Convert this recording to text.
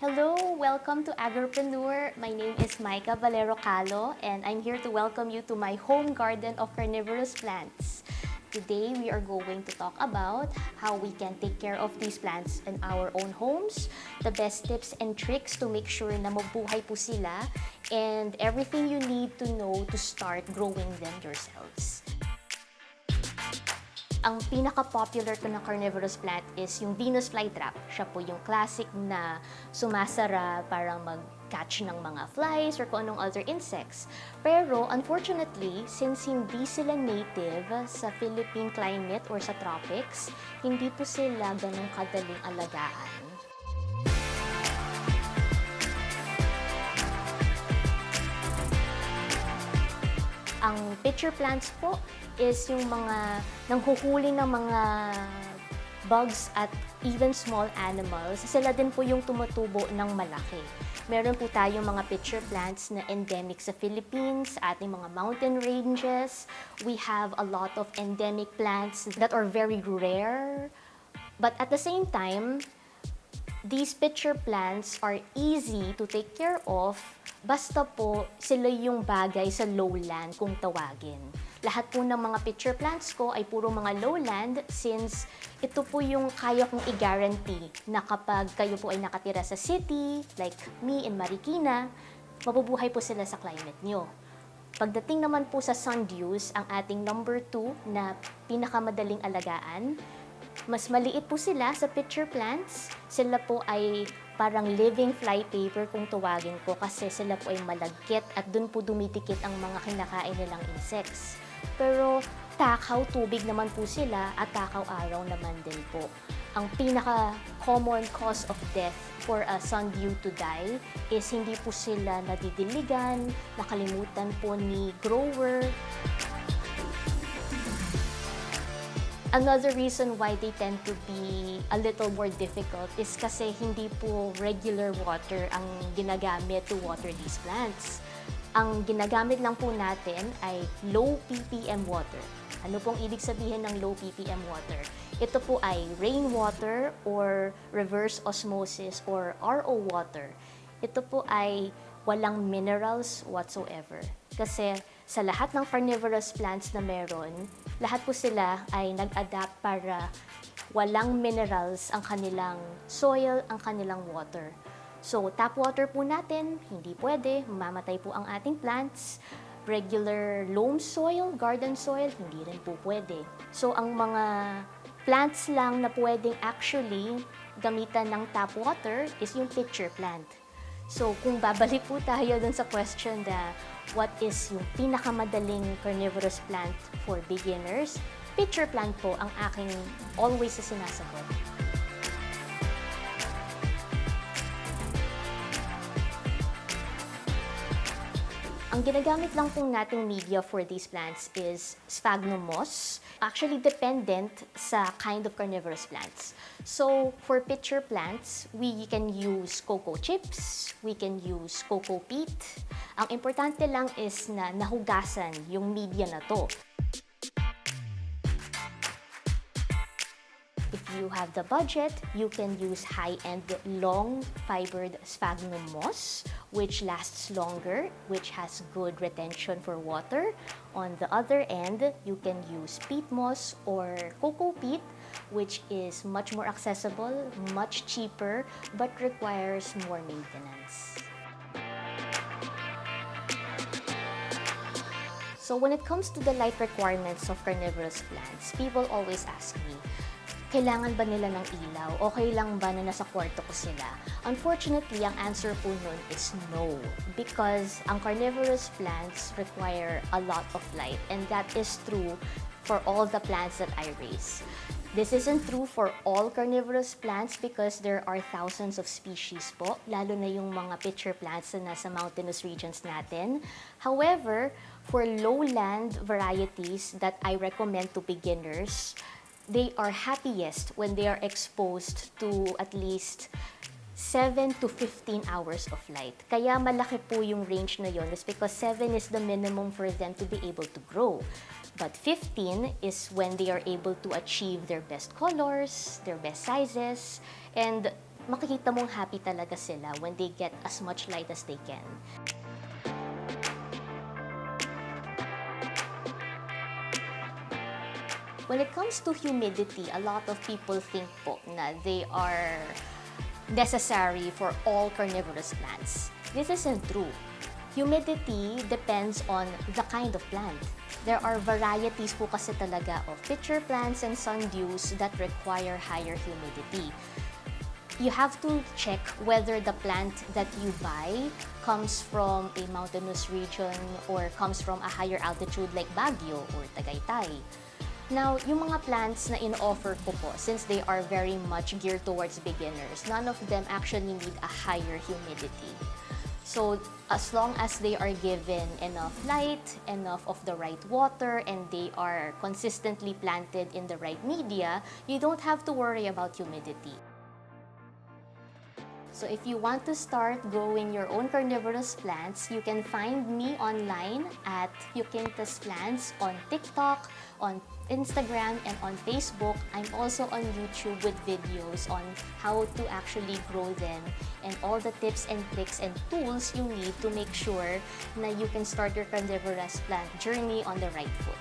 Hello, welcome to AgriPreneur. My name is Micah and I'm here to welcome you to my home garden of carnivorous plants. Today, we are going to talk about how we can take care of these plants in our own homes, the best tips and tricks to make sure na mabuhay po sila, and everything you need to know to start growing them yourselves. Ang pinaka-popular ko na carnivorous plant is yung Venus flytrap. Siya po yung classic na sumasara para mag-catch ng mga flies or kung anong other insects. Pero unfortunately, since hindi sila native sa Philippine climate or sa tropics, hindi po sila ganun kadaling alagaan. Ang pitcher plants po is yung mga nanghuhuli ng mga bugs at even small animals. Sila din po yung tumutubo ng malaki. Meron po tayong mga pitcher plants na endemic sa Philippines, sa ating mga mountain ranges. We have a lot of endemic plants that are very rare. But at the same time, these pitcher plants are easy to take care of basta po sila yung bagay sa lowland kung tawagin. Lahat po ng mga pitcher plants ko ay puro mga lowland since ito po yung kaya kong i-guarantee na kapag kayo po ay nakatira sa city, like me in Marikina, mabubuhay po sila sa climate nyo. Pagdating naman po sa Sundews, ang ating number 2 na pinakamadaling alagaan, mas maliit po sila sa pitcher plants. Sila po ay parang living flypaper kung tawagin ko kasi sila po ay malagkit at dun po dumitikit ang mga kinakain nilang insects. Pero takaw tubig naman po sila at takaw araw naman din po. Ang pinaka-common cause of death for a sundew to die is hindi po sila nadidiligan, nakalimutan po ni grower. Another reason why they tend to be a little more difficult is kasi hindi po regular water ang ginagamit to water these plants. Ang ginagamit lang po natin ay low ppm water. Ano pong ibig sabihin ng low ppm water? Ito po ay rainwater or reverse osmosis or RO water. Ito po ay walang minerals whatsoever. Kasi sa lahat ng carnivorous plants na meron, lahat po sila ay nag-adapt para walang minerals ang kanilang soil, ang kanilang water. So, tap water po natin, hindi pwede, mamamatay po ang ating plants. Regular loam soil, garden soil, hindi rin po pwede. So, ang mga plants lang na pwedeng actually gamitan ng tap water is yung pitcher plant. So, kung babalik po tayo dun sa question na what is yung pinakamadaling carnivorous plant for beginners, pitcher plant po ang aking always na sinasagot. Ang ginagamit lang po nating media for these plants is sphagnum moss. Actually, dependent sa kind of carnivorous plants. So, for pitcher plants, we can use cocoa chips, we can use cocoa peat. Ang importante lang is na nahugasan yung media na to. If you have the budget, you can use high-end, long-fibered sphagnum moss, which lasts longer, which has good retention for water. On the other end, you can use peat moss or cocoa peat, which is much more accessible, much cheaper, but requires more maintenance. So when it comes to the light requirements of carnivorous plants, people always ask me, kailangan ba nila ng ilaw? Okay lang ba na nasa kwarto ko sila? Unfortunately, ang answer po nun is no. Because ang carnivorous plants require a lot of light. And that is true for all the plants that I raise. This isn't true for all carnivorous plants because there are thousands of species po, lalo na yung mga pitcher plants na nasa mountainous regions natin. However, for lowland varieties that I recommend to beginners, they are happiest when they are exposed to at least 7 to 15 hours of light. Kaya malaki po yung range na yun is because 7 is the minimum for them to be able to grow. But 15 is when they are able to achieve their best colors, their best sizes, and makikita mong happy talaga sila when they get as much light as they can. When it comes to humidity, a lot of people think po na they are necessary for all carnivorous plants. This isn't true. Humidity depends on the kind of plant. There are varieties po kasi talaga of pitcher plants and sundews that require higher humidity. You have to check whether the plant that you buy comes from a mountainous region or comes from a higher altitude like Baguio or Tagaytay. Now, yung mga plants na in-offer ko po, since they are very much geared towards beginners, none of them actually need a higher humidity. So, as long as they are given enough light, enough of the right water, and they are consistently planted in the right media, you don't have to worry about humidity. So if you want to start growing your own carnivorous plants, you can find me online at Fyunkintas Flants on TikTok, on Instagram, and on Facebook. I'm also on YouTube with videos on how to actually grow them and all the tips and tricks and tools you need to make sure na you can start your carnivorous plant journey on the right foot.